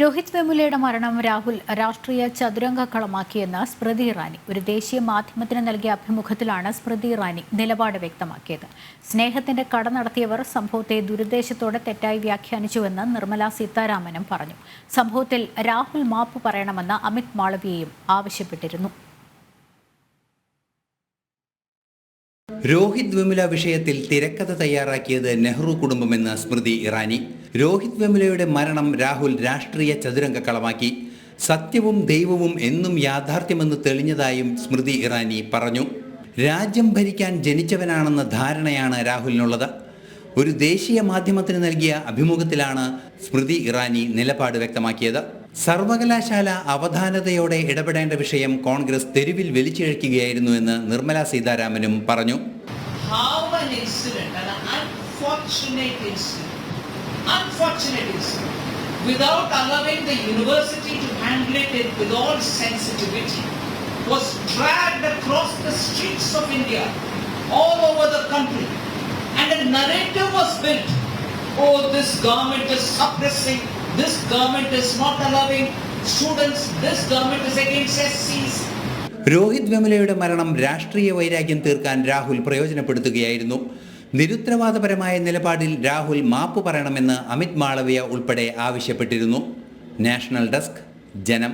രോഹിത് വെമുലയുടെ മരണം രാഹുൽ രാഷ്ട്രീയ ചതുരംഗക്കളമാക്കിയെന്ന് സ്മൃതി ഇറാനി ഒരു ദേശീയ മാധ്യമത്തിന് നൽകിയ അഭിമുഖത്തിലാണ് സ്മൃതി ഇറാനി നിലപാട് വ്യക്തമാക്കിയത്. സ്നേഹത്തിന്റെ കട നടത്തിയവർ സംഭവത്തെ ദുരുദ്ദേശത്തോടെ തെറ്റായി വ്യാഖ്യാനിച്ചുവെന്ന് നിർമ്മല സീതാരാമനും പറഞ്ഞു. സംഭവത്തിൽ രാഹുൽ മാപ്പ് പറയണമെന്ന് അമിത് മാളവിയയും ആവശ്യപ്പെട്ടിരുന്നു. രോഹിത് വെമുല വിഷയത്തിൽ തിരക്കഥ തയ്യാറാക്കിയത് നെഹ്റു കുടുംബമെന്ന് സ്മൃതി ഇറാനി. രോഹിത് വെമുലയുടെ മരണം രാഹുൽ രാഷ്ട്രീയ ചതുരംഗക്കളമാക്കി. സത്യവും ദൈവവും എന്നും യാഥാർത്ഥ്യമെന്ന് തെളിഞ്ഞതായും സ്മൃതി ഇറാനി പറഞ്ഞു. രാജ്യം ഭരിക്കാൻ ജനിച്ചവനാണെന്ന ധാരണയാണ് രാഹുലിനുള്ളത്. ഒരു ദേശീയ മാധ്യമത്തിന് നൽകിയ അഭിമുഖത്തിലാണ് സ്മൃതി ഇറാനി നിലപാട് വ്യക്തമാക്കിയത്. സർവകലാശാല അവധാനതയോടെ ഇടപെടേണ്ട വിഷയം കോൺഗ്രസ് തെരുവിൽ വലിച്ചിഴയ്ക്കുകയായിരുന്നു എന്ന് നിർമ്മല സീതാരാമനും പറഞ്ഞു. Without allowing the university to handle it with all sensitivity, was dragged across the streets of India, all over the country, and a narrative was built. Oh, this government is suppressing, this government is not allowing students, this government is against SCs. Rohit വെമുലയുടെ മരണം രാഷ്ട്രീയ വൈരാഗ്യം തീർക്കാൻ രാഹുൽ പ്രയോജനപ്പെടുത്തുകയായിരുന്നു. നിരുത്തരവാദപരമായ നിലപാടിൽ രാഹുൽ മാപ്പ് പറയണമെന്ന് അമിത് മാളവിയ ഉൾപ്പെടെ ആവശ്യപ്പെട്ടിരുന്നു. National desk, ജനം.